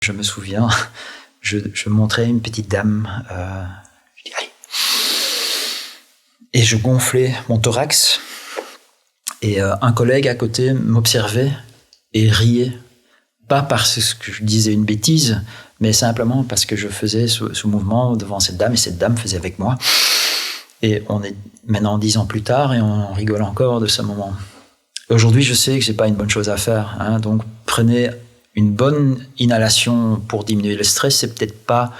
Je me souviens, je montrais une petite dame, je dis allez, et je gonflais mon thorax, et un collègue à côté m'observait et riait, pas parce que je disais une bêtise, mais simplement parce que je faisais ce mouvement devant cette dame, et cette dame faisait avec moi. Et on est maintenant 10 ans plus tard, et on rigole encore de ce moment. Aujourd'hui, je sais que c'est pas une bonne chose à faire, hein, donc prenez une bonne inhalation pour diminuer le stress, c'est peut-être pas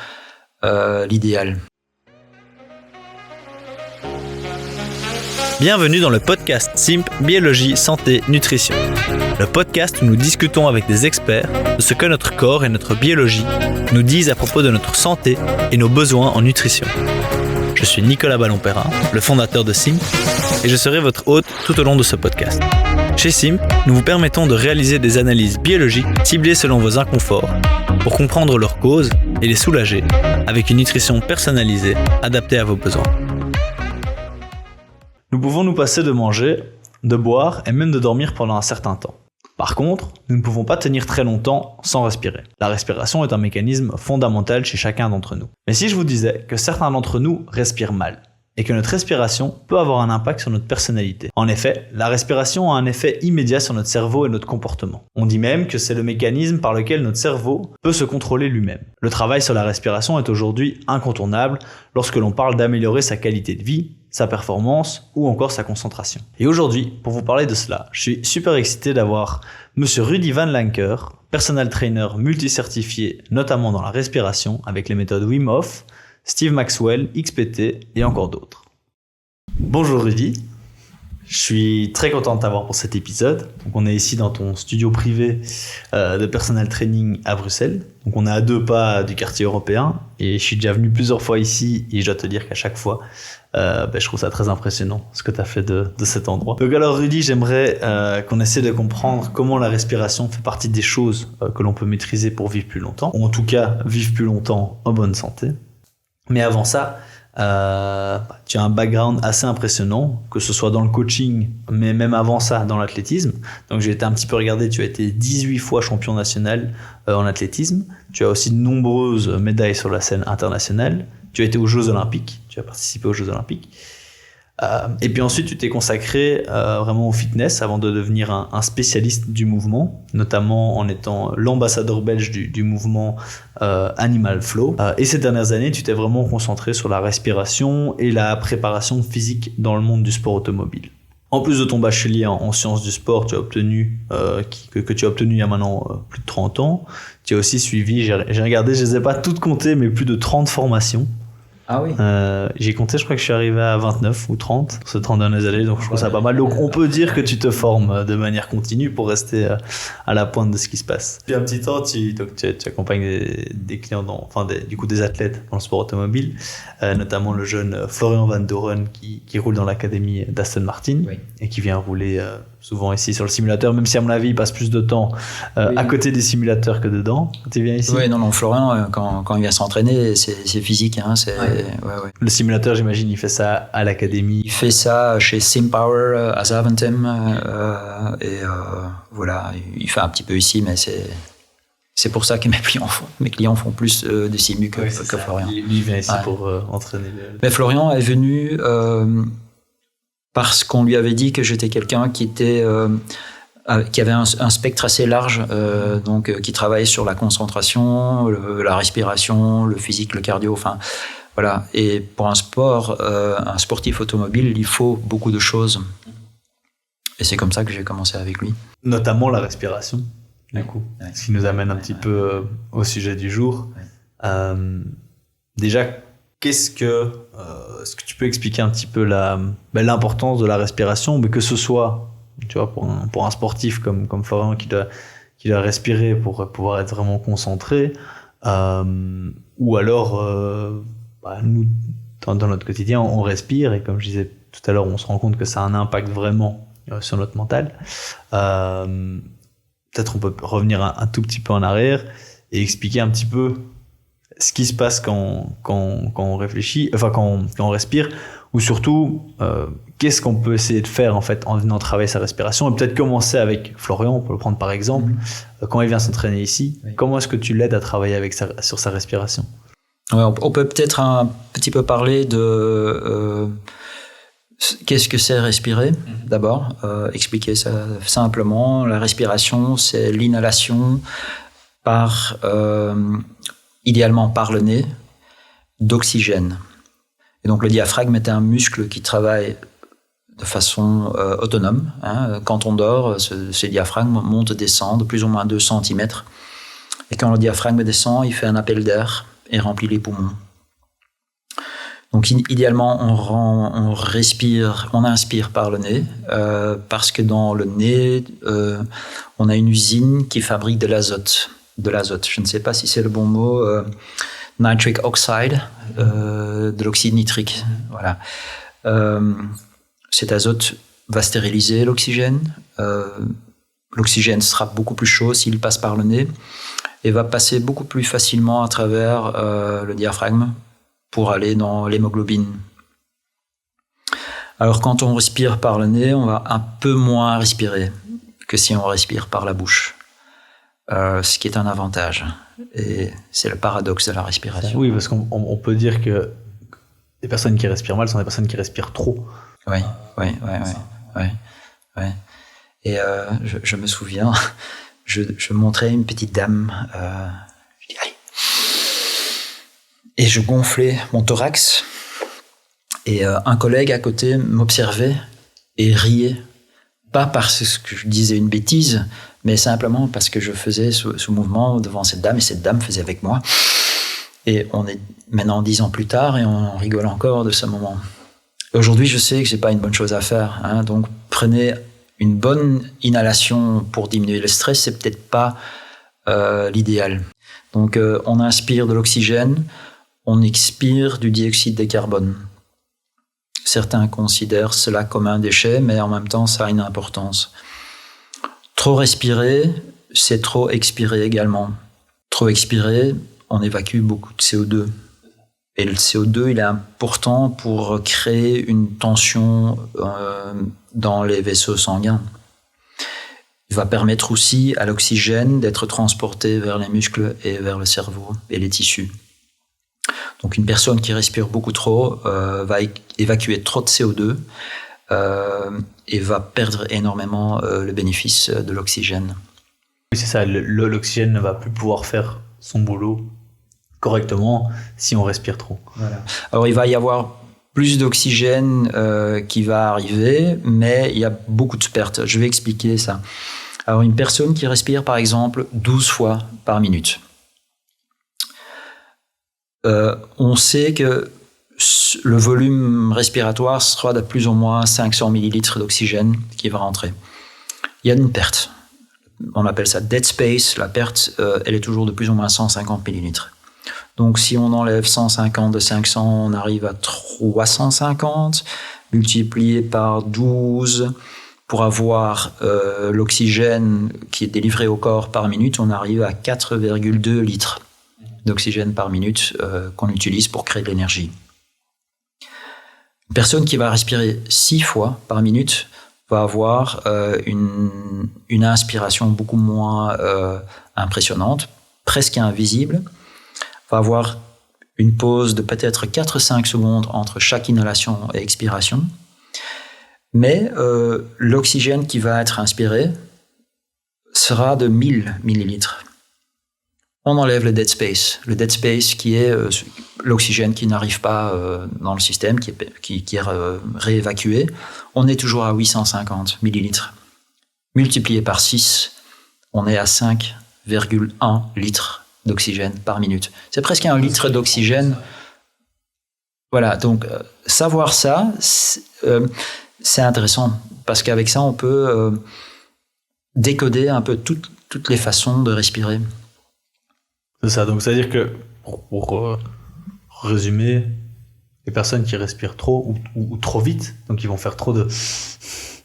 l'idéal. Bienvenue dans le podcast Simp Biologie, Santé, Nutrition. Le podcast où nous discutons avec des experts de ce que notre corps et notre biologie nous disent à propos de notre santé et nos besoins en nutrition. Je suis Nicolas Ballon-Perrin, le fondateur de Simp, et je serai votre hôte tout au long de ce podcast. Chez Simp, nous vous permettons de réaliser des analyses biologiques ciblées selon vos inconforts pour comprendre leurs causes et les soulager avec une nutrition personnalisée adaptée à vos besoins. Nous pouvons nous passer de manger, de boire et même de dormir pendant un certain temps. Par contre, nous ne pouvons pas tenir très longtemps sans respirer. La respiration est un mécanisme fondamental chez chacun d'entre nous. Mais si je vous disais que certains d'entre nous respirent mal, et que notre respiration peut avoir un impact sur notre personnalité. En effet, la respiration a un effet immédiat sur notre cerveau et notre comportement. On dit même que c'est le mécanisme par lequel notre cerveau peut se contrôler lui-même. Le travail sur la respiration est aujourd'hui incontournable lorsque l'on parle d'améliorer sa qualité de vie, sa performance ou encore sa concentration. Et aujourd'hui, pour vous parler de cela, je suis super excité d'avoir Monsieur Rudy Van Lancker, personal trainer multi-certifié notamment dans la respiration avec les méthodes Wim Hof, Steve Maxwell, XPT et encore d'autres. Bonjour Rudy, je suis très content de t'avoir pour cet épisode. Donc on est ici dans ton studio privé de personal training à Bruxelles. Donc on est à 2 pas du quartier européen et je suis déjà venu plusieurs fois ici et je dois te dire qu'à chaque fois, je trouve ça très impressionnant ce que tu as fait de cet endroit. Donc alors Rudy, j'aimerais qu'on essaie de comprendre comment la respiration fait partie des choses que l'on peut maîtriser pour vivre plus longtemps, ou en tout cas vivre plus longtemps en bonne santé. Mais avant ça, tu as un background assez impressionnant, que ce soit dans le coaching, mais même avant ça, dans l'athlétisme. Donc j'ai été un petit peu regardé, tu as été 18 fois champion national en athlétisme. Tu as aussi de nombreuses médailles sur la scène internationale. Tu as été aux Jeux Olympiques, tu as participé aux Jeux Olympiques. Et puis ensuite, tu t'es consacré vraiment au fitness avant de devenir un spécialiste du mouvement, notamment en étant l'ambassadeur belge du mouvement Animal Flow. Et ces dernières années, tu t'es vraiment concentré sur la respiration et la préparation physique dans le monde du sport automobile. En plus de ton bachelier en sciences du sport, tu as obtenu, que tu as obtenu il y a maintenant plus de 30 ans. Tu as aussi suivi, j'ai regardé, je ne les ai pas toutes comptées, mais plus de 30 formations. Ah oui. J'ai compté, je crois que je suis arrivé à 29 ou 30 sur ces 30 dernières années, donc je trouve ça pas mal. Donc on peut dire que tu te formes de manière continue pour rester à la pointe de ce qui se passe. Depuis un petit temps, tu accompagnes des clients, des athlètes dans le sport automobile, notamment le jeune Florian Van Doren qui roule dans l'académie d'Aston Martin, oui, et qui vient rouler souvent ici sur le simulateur, même si à mon avis il passe plus de temps oui, à côté des simulateurs que dedans quand il vient ici. Oui, non, Florian, quand il vient s'entraîner, c'est physique, hein, c'est... Ouais. Ouais. Le simulateur, j'imagine, il fait ça à l'académie. Il fait ça chez SimPower à Zaventem, voilà, il fait un petit peu ici, mais c'est pour ça que mes clients font plus de simu que Florian. Lui vient ici pour entraîner. Mais Florian est venu parce qu'on lui avait dit que j'étais quelqu'un qui avait un spectre assez large, donc qui travaillait sur la concentration, la respiration, le physique, le cardio, enfin voilà. Et pour un sportif automobile, il faut beaucoup de choses. Et c'est comme ça que j'ai commencé avec lui. Notamment la respiration, du coup, ce qui nous amène un petit peu au sujet du jour. Ouais. Déjà, est-ce que tu peux expliquer un petit peu l'importance de la respiration, mais que ce soit, tu vois, pour un sportif comme Florian qui doit respirer pour pouvoir être vraiment concentré, ou alors nous dans notre quotidien on respire et comme je disais tout à l'heure on se rend compte que ça a un impact vraiment sur notre mental. Peut-être on peut revenir un tout petit peu en arrière et expliquer un petit peu ce qui se passe quand on réfléchit, enfin quand on respire, ou surtout qu'est-ce qu'on peut essayer de faire en fait en venant travailler sa respiration, et peut-être commencer avec Florian, pour le prendre par exemple, quand il vient s'entraîner ici, comment est-ce que tu l'aides à travailler sur sa respiration? Ouais, on peut peut-être un petit peu parler de qu'est-ce que c'est respirer d'abord, expliquer ça simplement. La respiration, c'est l'inhalation idéalement par le nez, d'oxygène. Et donc le diaphragme est un muscle qui travaille de façon autonome. Quand on dort, ce diaphragme monte et descend de plus ou moins 2 cm. Et quand le diaphragme descend, il fait un appel d'air et remplit les poumons. Donc idéalement, on inspire par le nez, parce que dans le nez, on a une usine qui fabrique de l'azote. Je ne sais pas si c'est le bon mot, nitric oxide, de l'oxyde nitrique. Voilà. Cet azote va stériliser l'oxygène. L'oxygène sera beaucoup plus chaud s'il passe par le nez et va passer beaucoup plus facilement à travers le diaphragme pour aller dans l'hémoglobine. Alors quand on respire par le nez, on va un peu moins respirer que si on respire par la bouche, ce qui est un avantage. Et c'est le paradoxe de la respiration. Oui, parce qu'on peut dire que les personnes qui respirent mal sont des personnes qui respirent trop. Oui. Et je me souviens, je montrais une petite dame, je dis allez, et je gonflais mon thorax, et un collègue à côté m'observait et riait, pas parce que je disais une bêtise, mais simplement parce que je faisais ce mouvement devant cette dame, et cette dame faisait avec moi. Et on est maintenant 10 ans plus tard et on rigole encore de ce moment. Aujourd'hui, je sais que c'est pas une bonne chose à faire, donc prenez une bonne inhalation pour diminuer le stress, c'est peut-être pas l'idéal. Donc on inspire de l'oxygène, on expire du dioxyde de carbone. Certains considèrent cela comme un déchet, mais en même temps, ça a une importance. Trop respirer, c'est trop expirer également. Trop expirer, on évacue beaucoup de CO2. Et le CO2, il est important pour créer une tension dans les vaisseaux sanguins. Il va permettre aussi à l'oxygène d'être transporté vers les muscles et vers le cerveau et les tissus. Donc une personne qui respire beaucoup trop va évacuer trop de CO2 et va perdre énormément le bénéfice de l'oxygène. Oui, c'est ça, l'oxygène ne va plus pouvoir faire son boulot correctement si on respire trop. Voilà. Alors il va y avoir plus d'oxygène qui va arriver, mais il y a beaucoup de pertes. Je vais expliquer ça. Alors une personne qui respire par exemple 12 fois par minute, on sait que le volume respiratoire sera de plus ou moins 500 millilitres d'oxygène qui va rentrer. Il y a une perte. On appelle ça dead space. La perte, elle est toujours de plus ou moins 150 millilitres. Donc si on enlève 150 de 500, on arrive à 350, multiplié par 12, pour avoir l'oxygène qui est délivré au corps par minute, on arrive à 4,2 litres d'oxygène par minute qu'on utilise pour créer de l'énergie. Une personne qui va respirer 6 fois par minute va avoir une inspiration beaucoup moins impressionnante, presque invisible, va avoir une pause de peut-être 4-5 secondes entre chaque inhalation et expiration, mais l'oxygène qui va être inspiré sera de 1000 millilitres. On enlève le dead space. Le dead space qui est l'oxygène qui n'arrive pas dans le système, qui est réévacué. On est toujours à 850 millilitres. Multiplié par 6, on est à 5,1 litres d'oxygène par minute. C'est presque 1 litre d'oxygène. Voilà, donc savoir ça, c'est intéressant, parce qu'avec ça, on peut décoder un peu toutes les façons de respirer. C'est ça, donc c'est-à-dire que, pour résumer, les personnes qui respirent trop ou trop vite, donc ils vont faire trop de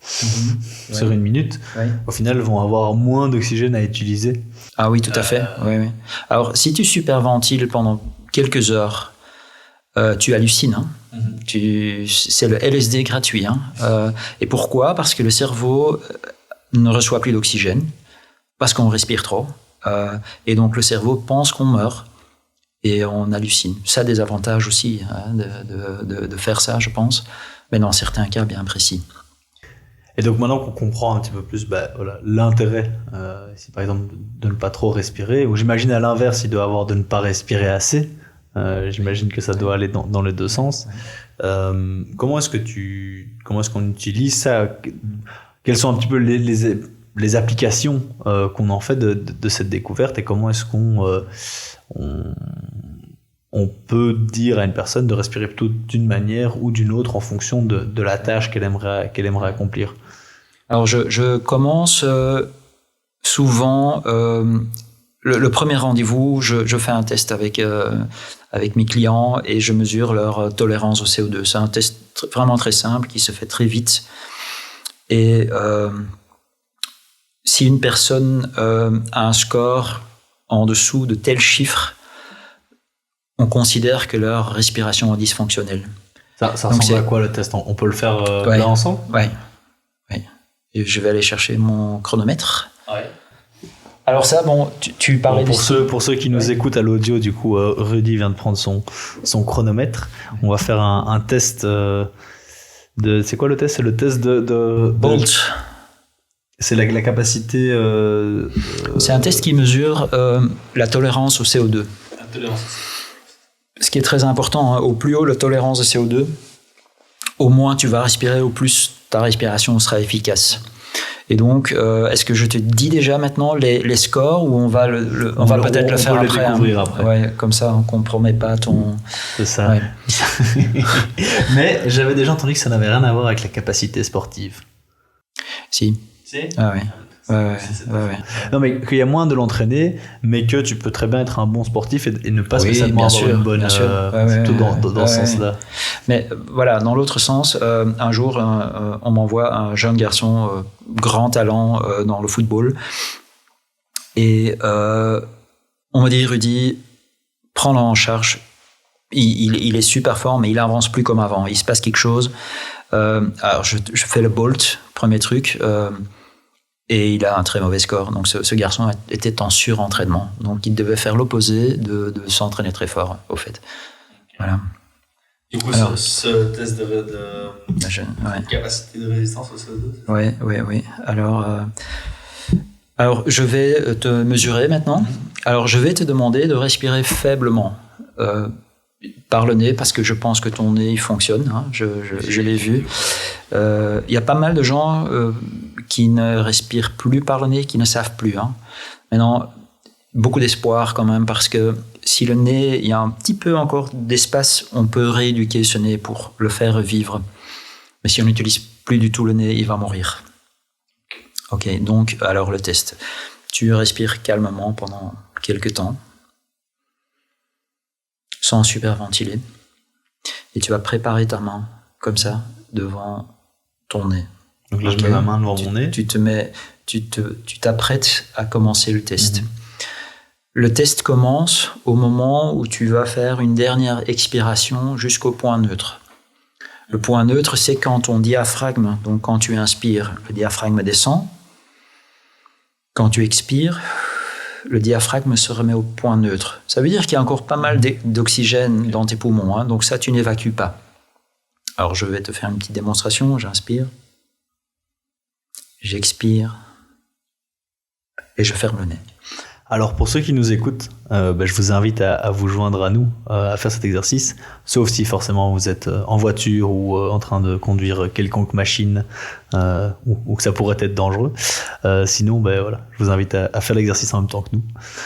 sur une minute, au final vont avoir moins d'oxygène à utiliser. Ah oui, tout à fait. Oui. Alors, si tu superventiles pendant quelques heures, tu hallucines. Hein. C'est le LSD gratuit. Hein. Et pourquoi ? Parce que le cerveau ne reçoit plus d'oxygène, parce qu'on respire trop. Et donc le cerveau pense qu'on meurt et on hallucine. Ça a des avantages aussi hein, de faire ça, je pense, mais dans certains cas bien précis. Et donc maintenant qu'on comprend un petit peu plus l'intérêt, si par exemple de ne pas trop respirer, ou j'imagine à l'inverse, il doit avoir de ne pas respirer assez, j'imagine que ça doit aller dans les deux sens. Comment est-ce qu'on utilise ça ? Quelles sont un petit peu les applications qu'on en fait de cette découverte, et comment est-ce on peut dire à une personne de respirer plutôt d'une manière ou d'une autre en fonction de la tâche qu'elle aimerait accomplir? Alors je commence souvent le premier rendez-vous, je fais un test avec mes clients et je mesure leur tolérance au CO2. C'est un test vraiment très simple qui se fait très vite. Et si une personne a un score en dessous de tel chiffre, on considère que leur respiration est dysfonctionnelle. Ça ressemble à quoi le test ? On peut le faire là ensemble ? Oui. Je vais aller chercher mon chronomètre. Ouais. Alors ça, tu parlais pour ceux qui nous écoutent à l'audio, du coup, Rudy vient de prendre son chronomètre. On va faire un test c'est quoi le test ? C'est le test de Bolt. C'est la capacité... C'est un test qui mesure la tolérance au CO2. Ce qui est très important, hein, au plus haut la tolérance de CO2, au moins tu vas respirer, au plus ta respiration sera efficace. Et donc, est-ce que je te dis déjà maintenant les scores, ou on va peut-être le faire après, découvrir après. Ouais, comme ça, on ne compromet pas ton... C'est ça. Ouais. Mais j'avais déjà entendu que ça n'avait rien à voir avec la capacité sportive. Si. Ah ouais. Ouais. Non, mais qu'il y a moins de l'entraîner, mais que tu peux très bien être un bon sportif et ne pas spécialement avoir une bonne... plutôt dans ce sens-là. Mais voilà, dans l'autre sens, un jour, on m'envoie un jeune garçon, grand talent dans le football, et on me dit, Rudy, prends-le en charge. Il est super fort, mais il avance plus comme avant. Il se passe quelque chose. Alors je fais le Bolt, premier truc, et il a un très mauvais score. Donc ce garçon était en surentraînement. Donc il devait faire l'opposé de s'entraîner très fort, au fait. Voilà. Du coup, ce test de capacité de résistance au CO2. Oui. Alors je vais te mesurer maintenant. Alors je vais te demander de respirer faiblement. Par le nez, parce que je pense que ton nez il fonctionne, hein, je l'ai vu. Il y a pas mal de gens qui ne respirent plus par le nez, qui ne savent plus. Hein. Maintenant, beaucoup d'espoir quand même, parce que si le nez, il y a un petit peu encore d'espace, on peut rééduquer ce nez pour le faire vivre. Mais si on n'utilise plus du tout le nez, il va mourir. Ok, donc alors le test. Tu respires calmement pendant quelques temps, sans superventiler, et tu vas préparer ta main comme ça devant ton nez. Donc là, je mets ma main devant mon nez. Tu t'apprêtes à commencer le test. Le test commence au moment où tu vas faire une dernière expiration jusqu'au point neutre. Le point neutre, c'est quand ton diaphragme, donc quand tu inspires, le diaphragme descend. Quand tu expires, le diaphragme se remet au point neutre. Ça veut dire qu'il y a encore pas mal d'oxygène dans tes poumons, hein, donc ça, tu n'évacues pas. Alors, je vais te faire une petite démonstration. J'inspire, j'expire, et je ferme le nez. Alors, pour ceux qui nous écoutent, je vous invite à vous joindre à nous, à faire cet exercice, sauf si forcément vous êtes en voiture ou en train de conduire quelconque machine, ou que ça pourrait être dangereux. Sinon, je vous invite à faire l'exercice en même temps que nous.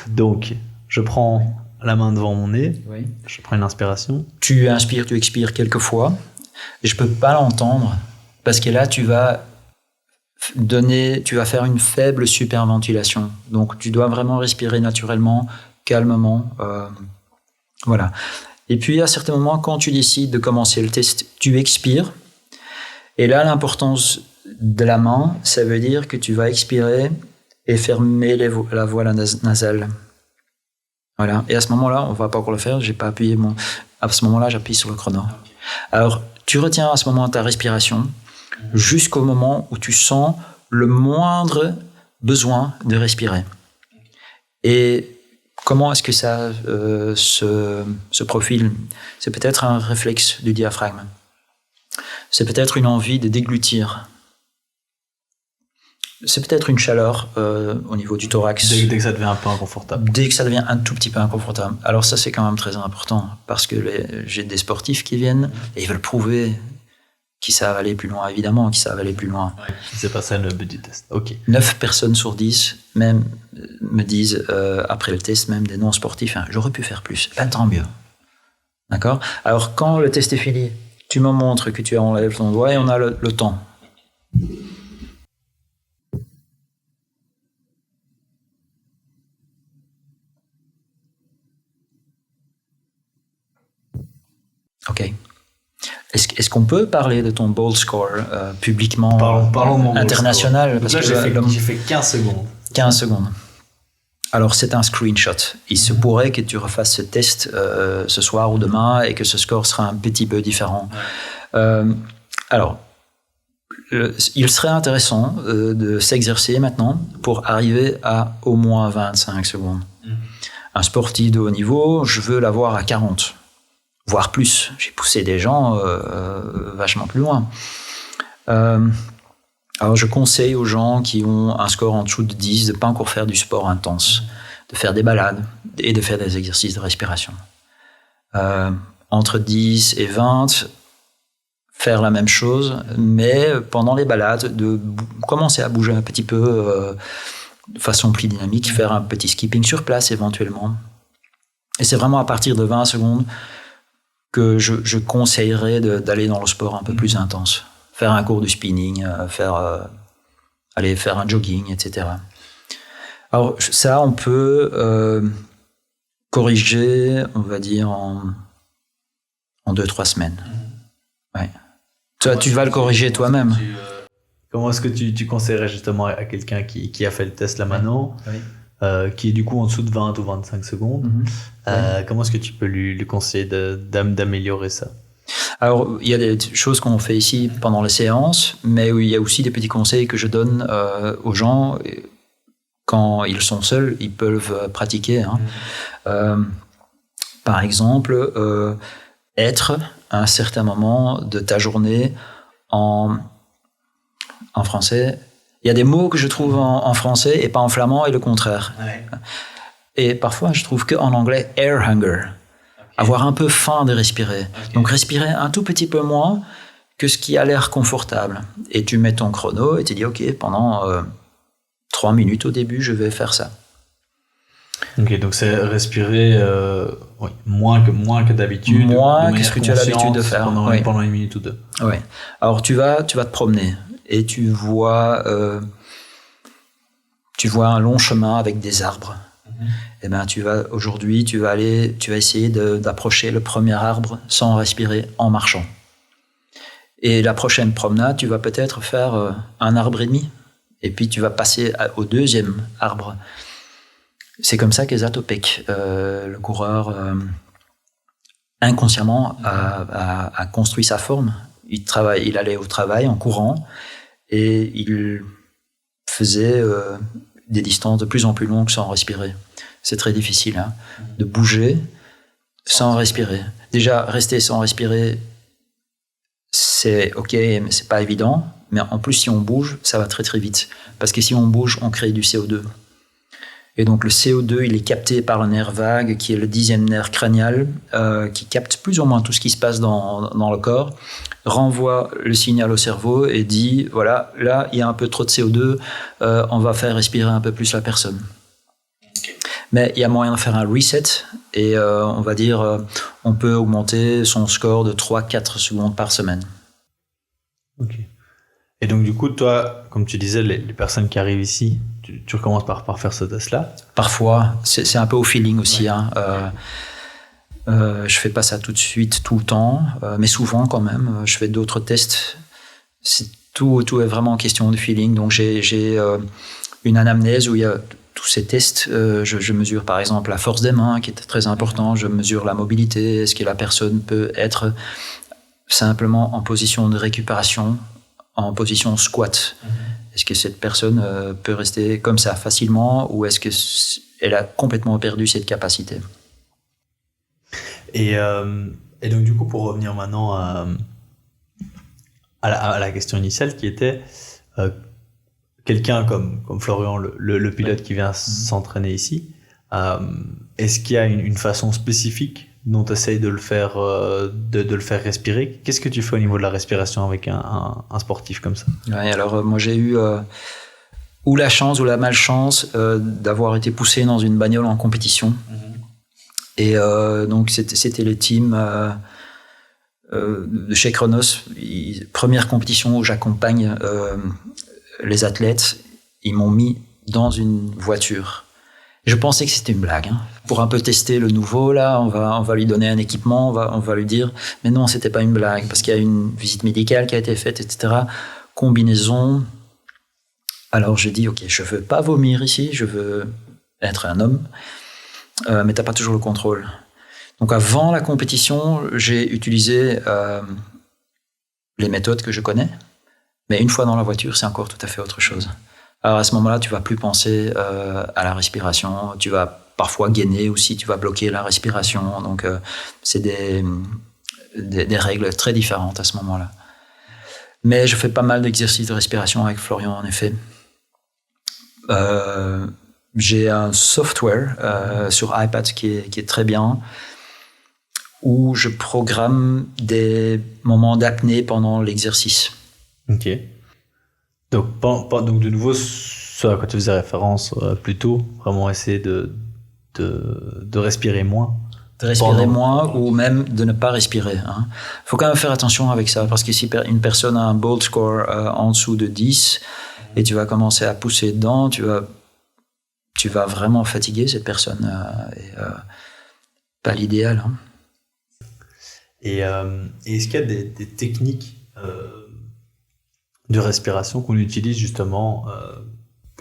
Donc, je prends la main devant mon nez, je prends une inspiration. Tu inspires, tu expires quelques fois, et je ne peux pas l'entendre, parce que là, tu vas faire une faible superventilation. Donc, tu dois vraiment respirer naturellement, calmement. Voilà. Et puis, à certains moments, quand tu décides de commencer le test, tu expires. Et là, l'importance de la main, ça veut dire que tu vas expirer et fermer la voie nasale. Voilà. Et à ce moment-là, on ne va pas encore le faire, j'ai pas appuyé à ce moment-là, j'appuie sur le chrono. Alors, tu retiens à ce moment ta respiration jusqu'au moment où tu sens le moindre besoin de respirer. Et comment est-ce que ça se profile? C'est peut-être un réflexe du diaphragme. C'est peut-être une envie de déglutir. C'est peut-être une chaleur au niveau du thorax. Dès que ça devient un peu inconfortable. Dès que ça devient un tout petit peu inconfortable. Alors ça, c'est quand même très important parce que j'ai des sportifs qui viennent et ils veulent prouver qu'ils savent aller plus loin, évidemment, qu'ils savent aller plus loin. Ouais, c'est pas ça le but du test. Ok. 9 personnes sur 10 même, me disent, après le test, même des non-sportifs, j'aurais pu faire plus. Ben, tant mieux. D'accord? Alors, quand le test est fini, tu me montres que tu enlèves ton doigt et on a le temps. Ok. Est-ce qu'on peut parler de ton bold score publiquement, parlons de mon international? Parce que j'ai fait 15 secondes. 15 secondes. Alors, c'est un screenshot. Il se pourrait que tu refasses ce test ce soir ou demain et que ce score sera un petit peu différent. Alors, il serait intéressant de s'exercer maintenant pour arriver à au moins 25 secondes. Un sportif de haut niveau, je veux l'avoir à 40. Voire plus. J'ai poussé des gens vachement plus loin. Alors, je conseille aux gens qui ont un score en dessous de 10 de ne pas encore faire du sport intense, de faire des balades et de faire des exercices de respiration. Entre 10 et 20, faire la même chose, mais pendant les balades, de commencer à bouger un petit peu de façon plus dynamique, faire un petit skipping sur place éventuellement. Et c'est vraiment à partir de 20 secondes que je conseillerais d'aller dans le sport un peu plus intense. Faire un cours de spinning, aller faire un jogging, etc. Alors ça, on peut corriger, on va dire, en 2-3 semaines. Ouais. Toi, tu vas le corriger toi-même. Comment est-ce que tu conseillerais justement à quelqu'un qui a fait le test là maintenant, qui est du coup en dessous de 20 ou 25 secondes, comment est-ce que tu peux lui conseiller d'améliorer ça? Alors, il y a des choses qu'on fait ici pendant les séances, mais il y a aussi des petits conseils que je donne aux gens quand ils sont seuls, ils peuvent pratiquer. Par exemple, être à un certain moment de ta journée en français. Il y a des mots que je trouve en français et pas en flamand et le contraire. Ouais. Et parfois, je trouve qu'en anglais, air hunger. Avoir un peu faim de respirer. Okay. Donc, respirer un tout petit peu moins que ce qui a l'air confortable. Et tu mets ton chrono et tu dis, OK, pendant 3 minutes au début, je vais faire ça. Ok, donc c'est respirer moins que d'habitude. Moins que ce que tu as l'habitude de faire. Pendant 1 minute ou 2. Oui. Alors, tu vas te promener et tu vois un long chemin avec des arbres. Et ben, aujourd'hui, tu vas essayer d'approcher le premier arbre sans respirer en marchant. Et la prochaine promenade, tu vas peut-être faire un arbre et demi. Et puis, tu vas passer au deuxième arbre. C'est comme ça qu'Ezatopek, le coureur, inconsciemment, a construit sa forme. Il allait au travail en courant et il faisait des distances de plus en plus longues sans respirer. C'est très difficile de bouger sans respirer. Déjà, rester sans respirer, c'est OK, mais c'est pas évident. Mais en plus, si on bouge, ça va très très vite. Parce que si on bouge, on crée du CO2. Et donc le CO2, il est capté par le nerf vague, qui est le 10e nerf crânial, qui capte plus ou moins tout ce qui se passe dans le corps, renvoie le signal au cerveau et dit, voilà, là, il y a un peu trop de CO2, on va faire respirer un peu plus la personne. Okay. Mais il y a moyen de faire un reset et on va dire, on peut augmenter son score de 3-4 secondes par semaine. Ok. Et donc du coup, toi, comme tu disais, les personnes qui arrivent ici, tu recommences par faire ce test-là? Parfois, c'est un peu au feeling aussi. Je fais pas ça tout de suite, tout le temps, mais souvent quand même. Je fais d'autres tests. Tout est vraiment question de feeling. Donc j'ai une anamnèse où il y a tous ces tests. Je mesure par exemple la force des mains, qui est très important. Je mesure la mobilité. Est-ce que la personne peut être simplement en position de récupération, en position squat? Est-ce que cette personne peut rester comme ça facilement, ou est-ce qu'elle a complètement perdu cette capacité? Et donc du coup, pour revenir maintenant à la question initiale, qui était quelqu'un comme Florian, le pilote qui vient s'entraîner ici, est-ce qu'il y a une façon spécifique dont tu essayes de le faire respirer? Qu'est-ce que tu fais au niveau de la respiration avec un sportif comme ça? Ouais, alors moi j'ai eu ou la chance ou la malchance d'avoir été poussé dans une bagnole en compétition. Et donc c'était les teams de chez Chronos, première compétition où j'accompagne les athlètes. Ils m'ont mis dans une voiture. Je pensais que c'était une blague, hein. Pour un peu tester le nouveau, là, on va lui donner un équipement, on va lui dire, mais non, c'était pas une blague, parce qu'il y a une visite médicale qui a été faite, etc. Combinaison. Alors j'ai dit, ok, je veux pas vomir ici, je veux être un homme, mais t'as pas toujours le contrôle. Donc avant la compétition, j'ai utilisé les méthodes que je connais, mais une fois dans la voiture, c'est encore tout à fait autre chose. Alors à ce moment-là, tu vas plus penser à la respiration, tu vas parfois gainer aussi, tu vas bloquer la respiration. Donc c'est des règles très différentes à ce moment-là. Mais je fais pas mal d'exercices de respiration avec Florian, en effet. J'ai un software sur iPad qui est très bien, où je programme des moments d'apnée pendant l'exercice. Ok. Donc de nouveau, ce à quoi tu faisais référence plus tôt, vraiment essayer de respirer moins. De respirer moins, ou même de ne pas respirer. Hein. Faut quand même faire attention avec ça, parce que si une personne a un bold score en dessous de 10, et tu vas commencer à pousser dedans, tu vas vraiment fatiguer cette personne. Pas l'idéal. Hein. Et est-ce qu'il y a des techniques de respiration qu'on utilise justement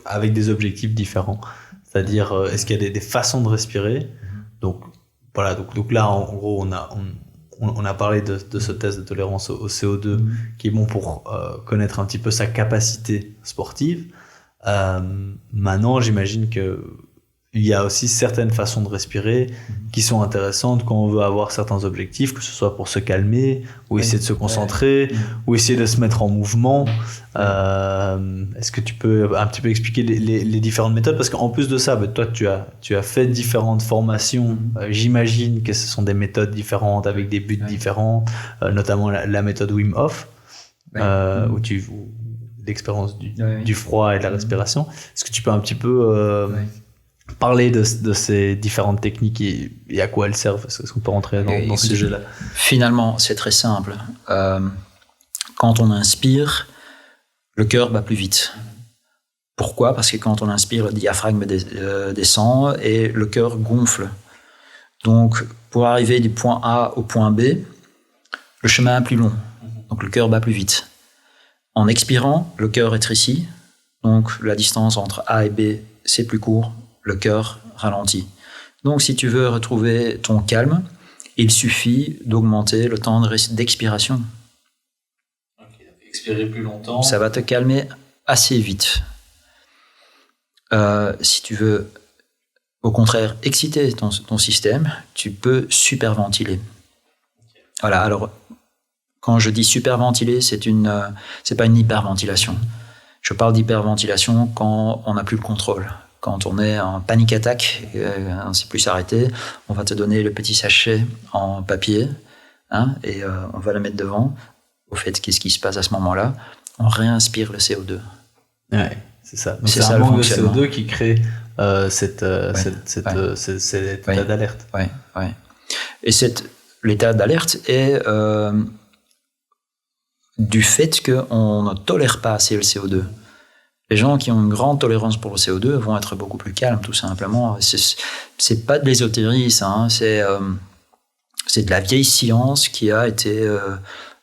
avec des objectifs différents? C'est-à-dire, est-ce qu'il y a des façons de respirer? Donc, voilà, donc là, en gros, on a parlé de ce test de tolérance au CO2 qui est bon pour connaître un petit peu sa capacité sportive. Maintenant, j'imagine qu'il y a aussi certaines façons de respirer qui sont intéressantes quand on veut avoir certains objectifs, que ce soit pour se calmer, ou essayer de se concentrer, ou essayer de se mettre en mouvement. Est-ce que tu peux un petit peu expliquer les différentes méthodes? Parce qu'en plus de ça, toi, tu as fait différentes formations. J'imagine que ce sont des méthodes différentes, avec des buts différents, notamment la méthode Wim Hof, où l'expérience du froid et de la respiration. Est-ce que tu peux un petit peu parler de ces différentes techniques et à quoi elles servent? Est-ce qu'on peut rentrer dans ce sujet-là? Finalement, c'est très simple. Quand on inspire, le cœur bat plus vite. Pourquoi? Parce que quand on inspire, le diaphragme descend et le cœur gonfle. Donc, pour arriver du point A au point B, le chemin est plus long. Donc, le cœur bat plus vite. En expirant, le cœur rétrécit. Donc, la distance entre A et B, c'est plus court. Le cœur ralentit. Donc, si tu veux retrouver ton calme, il suffit d'augmenter le temps d'expiration. Okay, expirer plus longtemps. Ça va te calmer assez vite. Si tu veux, au contraire, exciter ton système, tu peux superventiler. Okay. Voilà. Alors, quand je dis superventiler, c'est pas une hyperventilation. Je parle d'hyperventilation quand on n'a plus le contrôle. Quand on est en panic attack, on ne sait plus s'arrêter, on va te donner le petit sachet en papier, hein, et on va le mettre devant. Au fait, qu'est-ce qui se passe à ce moment-là? On réinspire le CO2. Ouais, c'est ça. Donc c'est ça, ça le le manque de fonctionnement. CO2 qui crée cet état d'alerte. Ouais. Et l'état d'alerte est du fait qu'on ne tolère pas assez le CO2. Les gens qui ont une grande tolérance pour le CO2 vont être beaucoup plus calmes, tout simplement. C'est pas de l'ésotérisme, hein. C'est de la vieille science qui a été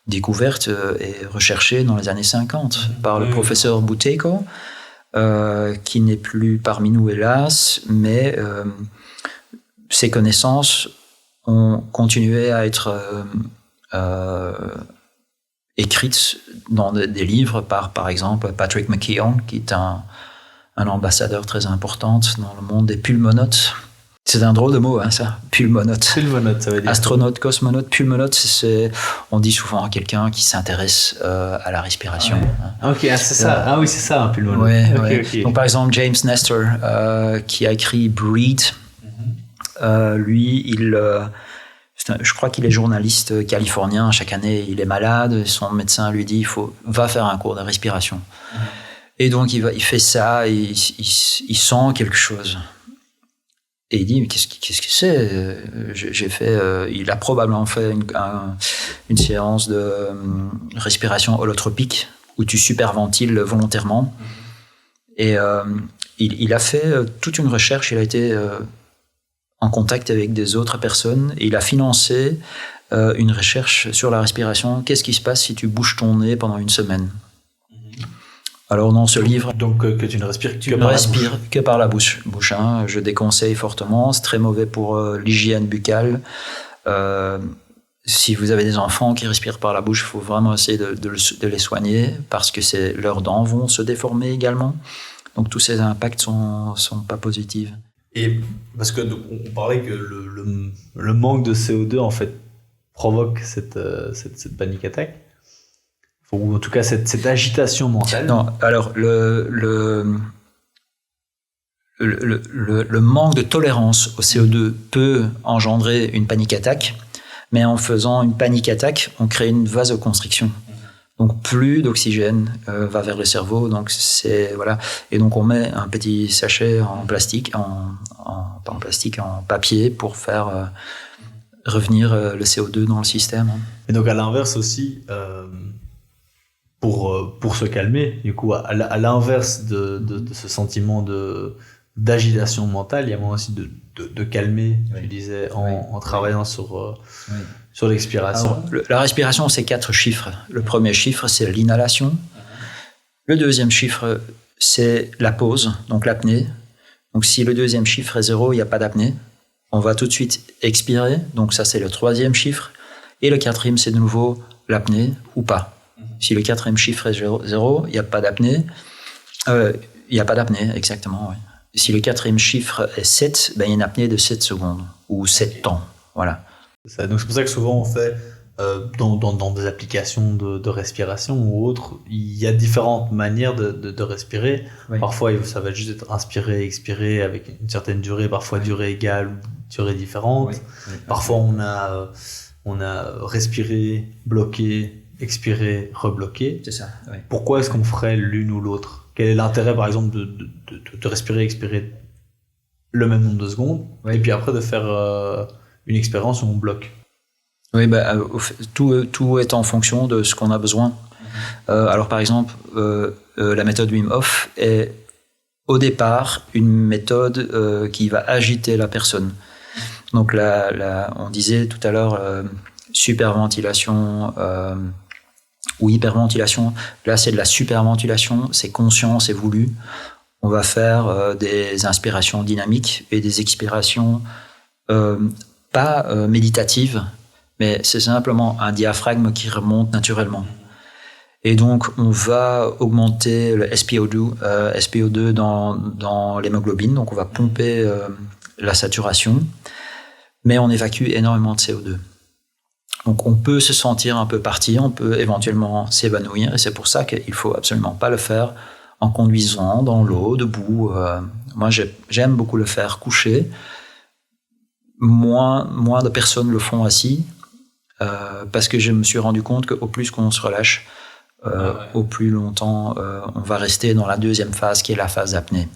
découverte et recherchée dans les années 50 par le professeur Buteyko. qui n'est plus parmi nous, hélas, mais ses connaissances ont continué à être écrites dans des livres par exemple, Patrick McKeown, qui est un ambassadeur très important dans le monde des pulmonautes. C'est un drôle de mot, hein, ça, pulmonaute. Pulmonaute, ça veut dire. Astronaute, cosmonaute, pulmonaute, on dit souvent à quelqu'un qui s'intéresse à la respiration. Ouais. Ok, c'est ça. Ah oui, c'est ça, un pulmonaute. Ouais, okay, ouais. Okay. Donc, par exemple, James Nestor, qui a écrit Breathe, lui, je crois qu'il est journaliste californien. Chaque année, il est malade. Son médecin lui dit, va faire un cours de respiration. Et donc, il fait ça et il sent quelque chose. Et il dit, mais qu'est-ce que c'est? J'ai fait, il a probablement fait une séance de respiration holotropique où tu superventiles volontairement. Et il a fait toute une recherche. Il a été en contact avec des autres personnes et il a financé une recherche sur la respiration. Qu'est-ce qui se passe si tu bouges ton nez pendant une semaine? Alors dans ce livre, donc que tu ne respires que par la bouche. Hein, je déconseille fortement. C'est très mauvais pour l'hygiène buccale. Si vous avez des enfants qui respirent par la bouche, il faut vraiment essayer de les soigner parce que leurs dents vont se déformer également. Donc tous ces impacts sont pas positifs. Et parce que on parlait que le manque de CO2 en fait provoque cette panique attaque. Ou en tout cas cette agitation mentale. Non, alors le manque de tolérance au CO2 peut engendrer une panique attaque, mais en faisant une panique attaque, on crée une vasoconstriction. Donc plus d'oxygène va vers le cerveau, donc voilà. Et donc on met un petit sachet en plastique, pas en plastique, en papier pour faire revenir le CO2 dans le système. Et donc à l'inverse aussi. Pour se calmer, du coup, à l'inverse de ce sentiment d'agitation mentale, il y a moyen aussi de calmer, tu disais, en travaillant sur l'expiration. Alors, la respiration, c'est 4 chiffres. Le premier chiffre, c'est l'inhalation. Le deuxième chiffre, c'est la pause, donc l'apnée. Donc si le deuxième chiffre est 0, il n'y a pas d'apnée. On va tout de suite expirer, donc ça c'est le troisième chiffre. Et le quatrième, c'est de nouveau l'apnée ou pas. Si le quatrième chiffre est 0, il n'y a pas d'apnée. Il n'y a pas d'apnée, exactement. Oui. Si le quatrième chiffre est 7, il y a une apnée de 7 secondes ou 7 temps. Voilà. Donc c'est pour ça que souvent on fait, dans des applications de respiration ou autres, il y a différentes manières de respirer. Oui. Parfois, ça va juste être inspirer, expirer avec une certaine durée, parfois durée égale ou durée différente. Oui. Oui. Parfois, on a respiré, bloqué, expirer, rebloquer. C'est ça. Oui. Pourquoi est-ce qu'on ferait l'une ou l'autre? Quel est l'intérêt, par exemple, de respirer, expirer le même nombre de secondes, et puis après de faire une expérience où on bloque? Oui, tout est en fonction de ce qu'on a besoin. Alors, par exemple, la méthode Wim Hof est au départ une méthode qui va agiter la personne. Donc, on disait tout à l'heure superventilation ou hyperventilation. Là, c'est de la superventilation, c'est conscient, c'est voulu. On va faire des inspirations dynamiques et des expirations pas méditatives, mais c'est simplement un diaphragme qui remonte naturellement. Et donc, on va augmenter le SpO2 dans l'hémoglobine, donc on va pomper la saturation, mais on évacue énormément de CO2. Donc on peut se sentir un peu parti, on peut éventuellement s'évanouir, et c'est pour ça qu'il ne faut absolument pas le faire en conduisant dans l'eau, debout. Moi, j'aime beaucoup le faire couché. Moins de personnes le font assis, parce que je me suis rendu compte qu'au plus qu'on se relâche, au plus longtemps on va rester dans la deuxième phase, qui est la phase d'apnée.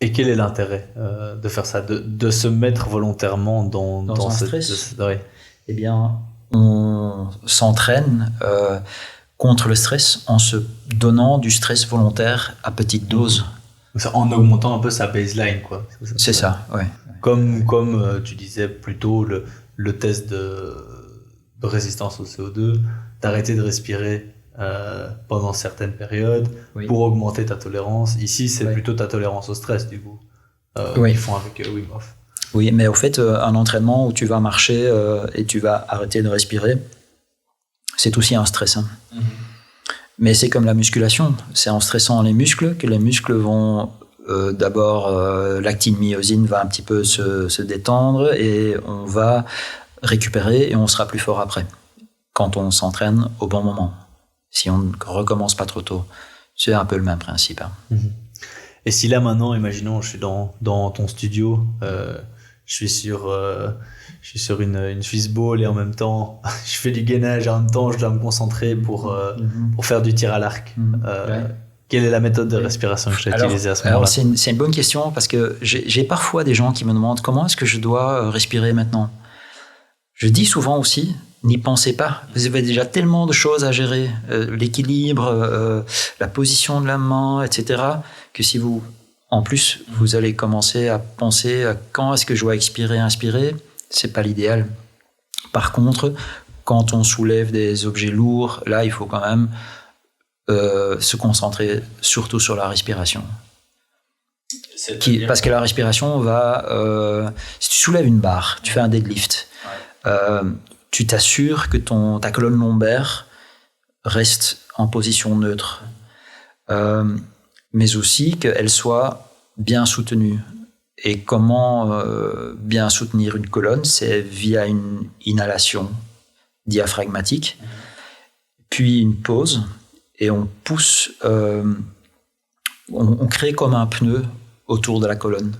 Et quel est l'intérêt de faire ça, de se mettre volontairement dans un stress? Eh bien, on s'entraîne contre le stress en se donnant du stress volontaire à petite dose. En augmentant un peu sa baseline, quoi. C'est ça, oui. Comme tu disais plutôt le test de résistance au CO2, d'arrêter de respirer pendant certaines périodes pour augmenter ta tolérance. Ici, c'est plutôt ta tolérance au stress, du coup, qu'ils font avec Wim Hof. Oui, mais au fait, un entraînement où tu vas marcher et tu vas arrêter de respirer, c'est aussi un stress. Hein. Mm-hmm. Mais c'est comme la musculation. C'est en stressant les muscles que les muscles vont... d'abord, l'actine-myosine va un petit peu se détendre et on va récupérer et on sera plus fort après, quand on s'entraîne au bon moment, si on ne recommence pas trop tôt. C'est un peu le même principe. Hein. Mm-hmm. Et si là, maintenant, imaginons, je suis dans ton studio... je suis sur une Swissball et en même temps, je fais du gainage et en même temps, je dois me concentrer pour faire du tir à l'arc. Quelle est la méthode de respiration que j'ai utilisée à ce moment-là? C'est une bonne question parce que j'ai parfois des gens qui me demandent comment est-ce que je dois respirer maintenant. Je dis souvent aussi, n'y pensez pas. Vous avez déjà tellement de choses à gérer, l'équilibre, la position de la main, etc., que si vous... En plus, vous allez commencer à penser à quand est-ce que je dois expirer, inspirer. C'est pas l'idéal. Par contre, quand on soulève des objets lourds, là, il faut quand même se concentrer surtout sur la respiration. Parce que la respiration va... si tu soulèves une barre, tu fais un deadlift, tu t'assures que ta colonne lombaire reste en position neutre. Mais aussi qu'elle soit bien soutenue. Et comment bien soutenir une colonne? C'est via une inhalation diaphragmatique, puis une pause, et on pousse, on crée comme un pneu autour de la colonne.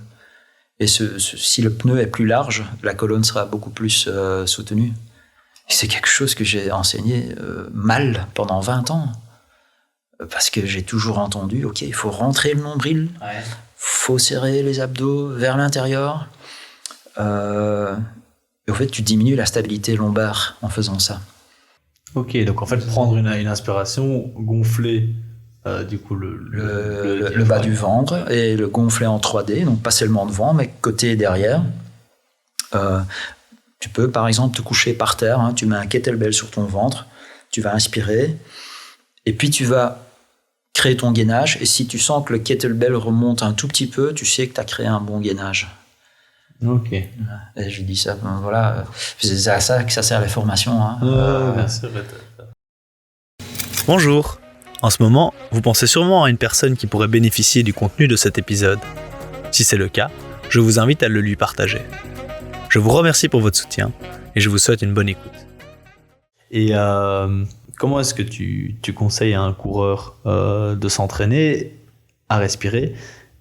Et si le pneu est plus large, la colonne sera beaucoup plus soutenue. Et c'est quelque chose que j'ai enseigné mal pendant 20 ans. Parce que j'ai toujours entendu, ok, il faut rentrer le nombril, faut serrer les abdos vers l'intérieur. Et au fait, tu diminues la stabilité lombaire en faisant ça. Ok, donc en fait, prendre une inspiration, gonfler du coup le bas du ventre et le gonfler en 3D, donc pas seulement devant, mais côté et derrière. Tu peux par exemple te coucher par terre, hein, tu mets un kettlebell sur ton ventre, tu vas inspirer, et puis tu vas créer ton gainage, et si tu sens que le kettlebell remonte un tout petit peu, tu sais que tu as créé un bon gainage. Ok. Et je dis ça, voilà, c'est à ça que ça sert les formations. Hein. Bien sûr. Bonjour. En ce moment, vous pensez sûrement à une personne qui pourrait bénéficier du contenu de cet épisode. Si c'est le cas, je vous invite à le lui partager. Je vous remercie pour votre soutien et je vous souhaite une bonne écoute. Et comment est-ce que tu conseilles à un coureur de s'entraîner à respirer?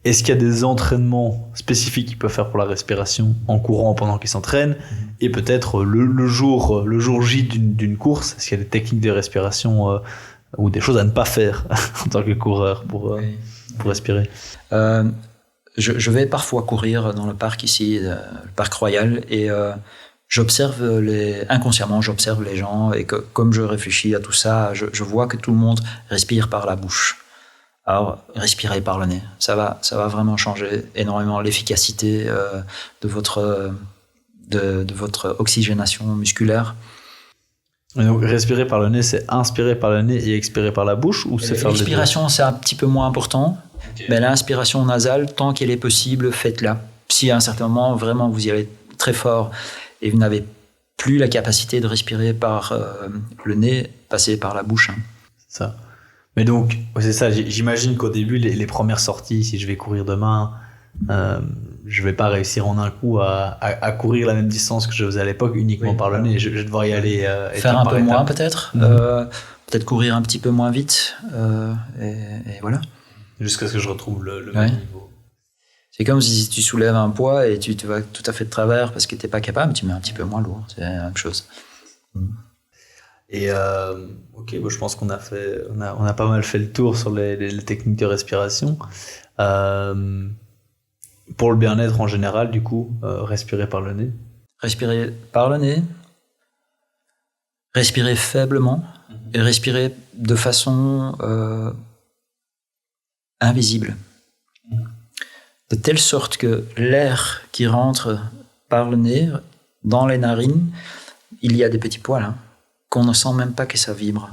Est-ce qu'il y a des entraînements spécifiques qu'il peut faire pour la respiration en courant pendant qu'il s'entraîne? Et peut-être le jour J d'une course, est-ce qu'il y a des techniques de respiration ou des choses à ne pas faire en tant que coureur pour respirer? Je vais parfois courir dans le parc ici, le parc Royal, et inconsciemment, j'observe les gens, et que comme je réfléchis à tout ça, je vois que tout le monde respire par la bouche. Alors, respirez par le nez. Ça va vraiment changer énormément l'efficacité de votre oxygénation musculaire. Et donc, respirer par le nez, c'est inspirer par le nez et expirer par la bouche, ou c'est faire l'expiration, c'est un petit peu moins important. Okay. Mais l'inspiration nasale, tant qu'elle est possible, faites-la. Si à un certain moment, vraiment, vous y allez très fort et vous n'avez plus la capacité de respirer par le nez, passez par la bouche. Hein. C'est ça. Mais donc, c'est ça, j'imagine qu'au début, les premières sorties, si je vais courir demain, je vais pas réussir en un coup à courir la même distance que je faisais à l'époque uniquement par le nez. Je vais devoir y aller faire un peu moins peut-être, peut-être courir un petit peu moins vite, et voilà. Jusqu'à ce que je retrouve le même niveau. C'est comme si tu soulèves un poids et tu vas tout à fait de travers parce que tu n'es pas capable, tu mets un petit peu moins lourd, c'est la même chose. Et ok, bon, je pense qu'on a pas mal fait le tour sur les techniques de respiration. Pour le bien-être en général, du coup, respirer par le nez. Respirer par le nez, respirer faiblement et respirer de façon invisible. De telle sorte que l'air qui rentre par le nez, dans les narines, il y a des petits poils, hein, qu'on ne sent même pas que ça vibre.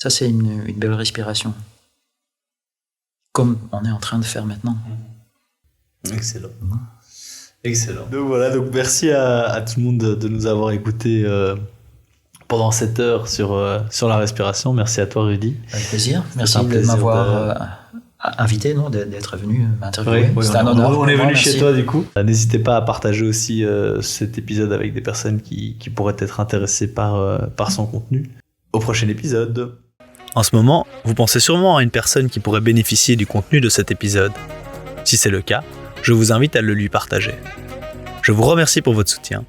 Ça, c'est une belle respiration. Comme on est en train de faire maintenant. Excellent. Excellent. Donc voilà, merci à tout le monde de nous avoir écoutés pendant cette heure sur la respiration. Merci à toi, Rudy. Avec plaisir. Merci de m'avoir invité, d'être venu m'interviewer. Oui, c'est un honneur. On est venu merci. chez toi, du coup. N'hésitez pas à partager aussi cet épisode avec des personnes qui pourraient être intéressées par son contenu. Au prochain épisode. En ce moment, vous pensez sûrement à une personne qui pourrait bénéficier du contenu de cet épisode. Si c'est le cas, je vous invite à le lui partager. Je vous remercie pour votre soutien